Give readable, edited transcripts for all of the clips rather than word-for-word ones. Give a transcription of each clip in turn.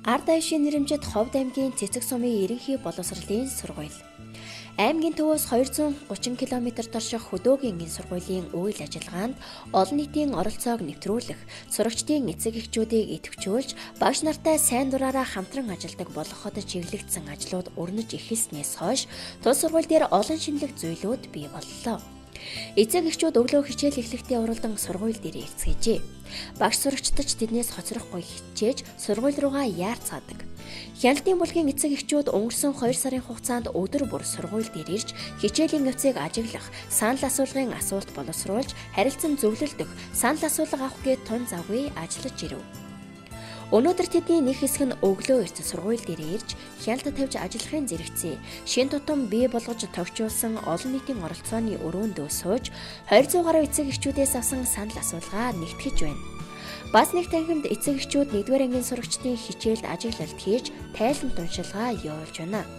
Ард аюушийн нэрэмжит Ховд аймгийн Цэцэг сумын ерөнхий боловсролын сургууль. Аймгийн төвөөс 230 км дорших Хөдөөгийн энэ сургуулийн үйл ажиллагаанд олон нийтийн оролцоог нэвтрүүлэх, сурагчдын эцэг эхчүүдийг идэвхжүүлж, багш нартай сайн дураараа хамтран ажилладаг болгоход чиглэгдсэн ажлууд өрнөж эхэлснээс хойш тус сургууль дээр олон шинэлэг зүйлүүд бий боллоо. Эцэг эхчүүд өглөө хичээл эхлэхдээ уралдан сургууль дээр ирцгээжээ. Багш сурагчдад тэднээс хоцрохгүй хичээж сургууль руугаа яарцаадаг. Хяналтын бүлгийн эцэг эхчүүд өнгөрсөн 2 сарын хугацаанд өдөр бүр сургууль дээр ирж хичээлийн явцыг ажиглах, санал асуулгын асуулт боловсруулж, харилцан зөвлөлдөх, санал асуулга авах гээд тун завгүй ажиллаж ирэв. Өнөөдөр тэдний нэг хэсэг нь өглөө эрт сургууль дээр ирж хяналт тавьж ажиллахын зэрэгцээ шин тутам бий болгож товчуулсан олон нийтийн оролцооны өрөөндөө сууж 200 гаруй эцэг эхчүүдээс авсан санал асуулгаа нэгтгэж байна. Бас нэг танхимд эцэг эхчүүд 1-р ангийн сурагчдын хичээлд ажиглалт хийж тайлан туншилгаа явуулж байна.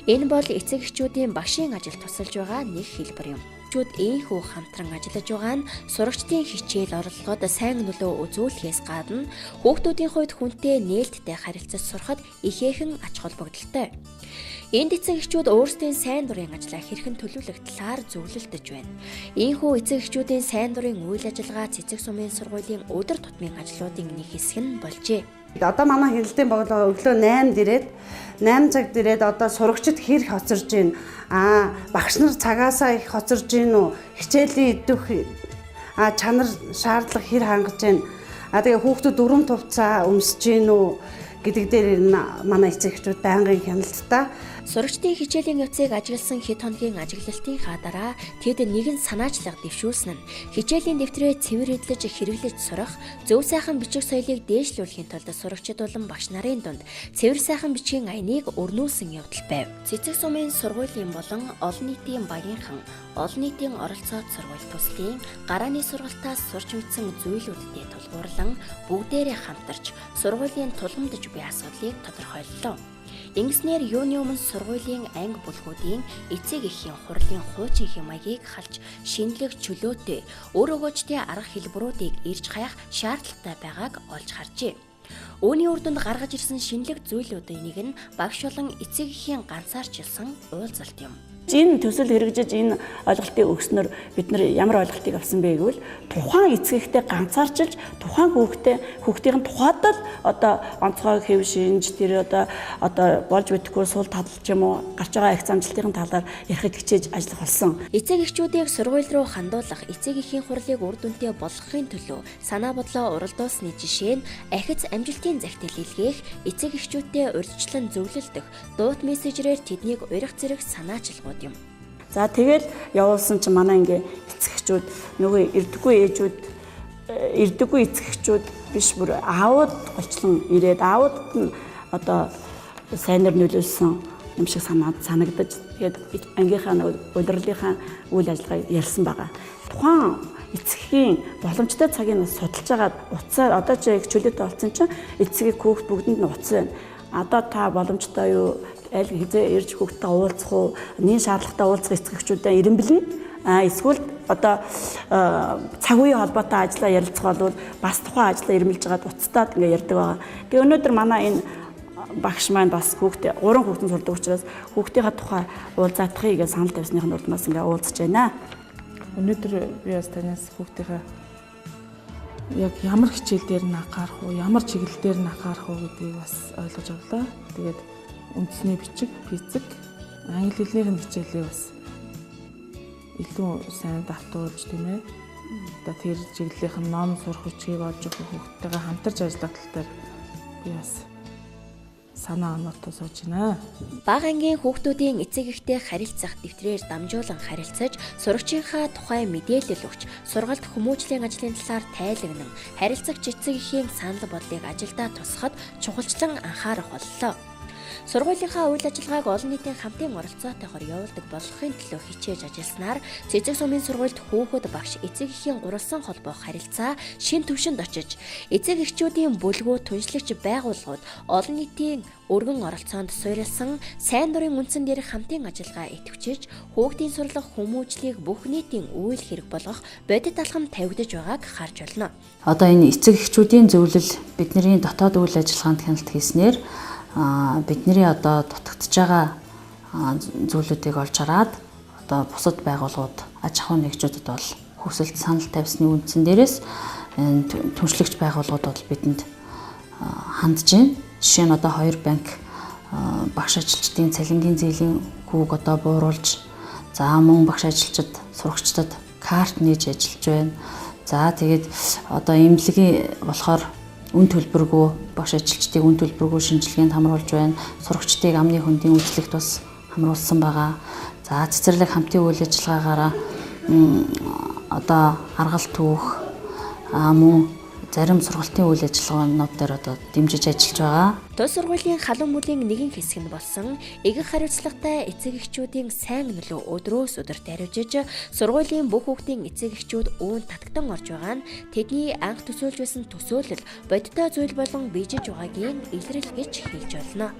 Энэ бол эцэг эхчүүдийн багшийн ажилд тусалж байгаа нэг хэлбэр юм. Ийхүү хамтран ажиллаж байгаа нь сурагчдын хичээл орлогод сайн нөлөө үзүүлэхээс гадна хүүхдүүдийн хувьд хүнтэй нээлттэй харилцаж сурахад ихээхэн ач холбогдолтой. Энд эцэг эхчүүд өөрсдийн сайн дурын ажлаа хэрхэн төлөвлөх талаар зөвлөлдөж байна. Ийхүү эцэг эхчүүдийн сайн дурын үйл ажиллагаа Цэцэг сумын сургуулийн өдөр тутмын ажлуудын нэг хэсэг нь болжээ. Одоо манай хяналтын боглоо өглөө 8 цагт ирээд одоо сурагчид хэр хоцорж байна. Багш нар цагаасаа их хоцорж байна уу? Хичээлийн идэх чанар шаардлага хэр хангаж байна. Тэгээ хүүхдүүд дөрөв тувцаа өмсөж байна уу гэдэг дээр манай эцэг эхчүүд байнгын хяналттай. Сурагчдын хичээлийн явцыг ажигласан хэд хоногийн ажиглалтынхаа дараа тэд нэгэн санаачлага дэвшүүлсэн нь хичээлийн дэвтрээ цэвэр эдлэж хэрэглэж сурах, зөв сайхан бичих соёлыг дээшлүүлэхийн тулд сурагчид болон багш нарын дунд цэвэр сайхан бичгийн аяныг өрнүүлсэн явдал байв. Цэцэг сумын сургуулийн болон олон нийтийн багийнхан, олон нийтийн оролцоод сургууль төслийн гарааны сургалтаас сурч мэдсэн зүйлүүдтэй тулгуурлан бүгдээрээ хамтарч сургуулийн тулгамдж буй асуудлыг тодорхойллоо. Ингэснээр юуны өмнө сургуулийн анги бүлгүүдийн эцэг эхийн хурлын хуучин хямаагийг халж шинэлэг чөлөөтэй өр өгөөжтэй арга хэлбэрүүдийг ирж хаях шаардлагатай байгааг олж харжээ. Үүний үр дүнд гаргаж ирсэн шинэлэг зүйлүүдийн нэг нь багш болон эцэг эхийн ганцаарчилсан уулзалт юм. Энэ төсөл хэрэгжиж энэ ойлголтыг өгснөөр бид нар ямар ойлголтыг авсан бэ гэвэл тухайн эцэгтэй ганцаарчилж тухайн хүүхдийн тухайд л одоо онцгой хэв шинж тэр одоо болж бидэхгүй сул тал ч юм уу гарч байгаа их замжилтын талаар ярихыг хичээж ажиллах болсон. Эцэг эхчүүдийг сургууль руу хандуулах, эцэг эхийн хурлыг үр дүнтэй болгохын төлөө санаа бодлоо уралдуулсны жишээ нь ахиц амжилтын захидал илгээх, эцэг эхчүүдтэй урьдчилан зөвлөлдөх, дуут мессежээр тэднийг урих зэрэг санаачилгууд юм. За тэгэл явуулсан чинь манай ингээ эцэг эхчүүд нөгөө ирдэггүй эцэг эхчүүд биш бүр аауд голчлон ирээд аауд нь одоо сайнэр нөлөөлсөн юм шиг санагдаж тэгээд ангийнхаа удирдлынхаа үйл ажиллагааг ярьсан байгаа. Тухайн эцгийн боломжтой цагийг судалж агаад утсаар одоо ч их чөлөөтэй болсон чинь эцгийг хүүхд бүгдэнд нь утас байна. Одоо та боломжтой юу аль хэзээ ирж хүүхдтэй уулзах уу, нэн шаардлагатай уулзах эцэг эхчүүдээ ирэмблэн эсвэл одоо цаг үеийн холбоотой ажиллаа ярилцах бол бас тухайн ажиллаа ирмэлж байгаа уцтаад ингээ ярьдаг байгаа. Тэгээ өнөөдөр манай энэ багш маань бас хүүхдээ 3 хүүхдэн сурдаг учраас хүүхдийнхаа тухай уулзаадахыг ингээ санал тавьсныхын урдмаас ингээ уулзж байна. Өнөөдөр би бас танаас хүүхдийнхаа яг ямар хичээл дээр нь анхаарах уу, ямар чиглэл дээр нь анхаарах уу гэдгийг бас ойлгож авлаа. Тэгээд үндэсний бичиг, физик, англи хэлний хичээлээ бас илүү сайн давтуулж тийм ээ. Одоо тэр чиглэлийнх нь ном сурах хүчийг олж өгөх хүүхдтэйгээ хамтарч ажиллах тал дээр би бас санаа оноотой сууж байна. Бага ангийн хүүхдүүдийн эцэг эхтэй харилцах дэвтрээр дамжуулан харилцаж, сурагчийнхаа тухай мэдээлэл өгч, сургалт хүмүүжлийн ажлын талаар тайлагнан, харилцагч эцэг эхийн санал бодлыг ажилдаа тусахад чухалчлан анхаарах боллоо. Сургуулийнхаа үйл ажиллагааг олон нийтийн хамтын оролцоотойгоор явуулдаг болгохын төлөө хичээж ажилласнаар Цэцэг сумын сургуульд хүүхэд багш эцэг эхийн гурвалсан холбоо харилцаа шин түвшинд очиж эцэг эхчүүдийн бүлгүү түншлэгч байгууллагууд олон нийтийн өргөн оролцоонд суурилсан сайн дурын үндсэн дээрх хамтын ажиллагаа идэвхжиж хүүхдийн сурлах хүмүүжлийг бүх нийтийн үйл хэрэг болгох бодит алхам тавигдаж байгааг харж байна. Одоо энэ эцэг эхчүүдийн зөвлөл бидний дотоод үйл ажиллагаанд хяналт хийснээр бидний одоо дутагдж байгаа зүйлүүдийг олж хараад одоо бусад байгууллагууд аж ахуй нэгжүүдэд бол хүсэлт санал тавьсны үндсэн дээрээс түншлэгч байгууллагууд бол бидэнд хандж байна. Жишээ нь одоо 2 банк багш ажилчдын цалингийн зээлийн хүүг одоо бууруулж за мөн багш ажилчид сурагчдад карт нээж ажиллаж байна. За тэгээд одоо эмнэлгийн болохоор үн төлбөргүй багш ажилчдыг үн төлбөргүй шинжилгээнд хамруулж байна. Сурагчдыг амны хөндийн үйлчлэгт бас хамруулсан байгаа. За цэцэрлэг хамтын үйл ажиллагаагаараа одоо аргал түүх мөн зарим сургалтын үйл ажиллагаанууд дээр одоо дэмжиж ажиллаж байгаа. Тус сургуулийн халуун мөлийн нэгэн хэсэг нь болсон их хариуцлагатай эцэг эхчүүдийн сайн нөлөө өдрөөс өдөрт хариуцж сургуулийн бүх хүүхдийн эцэг эхчүүд үүнд татагдан орж байгаа нь тэдний анх төсөөлж байсан төсөөлөл бодиттой зүйл болон бийжиж байгаагийн илрэл гэж хэлж болно.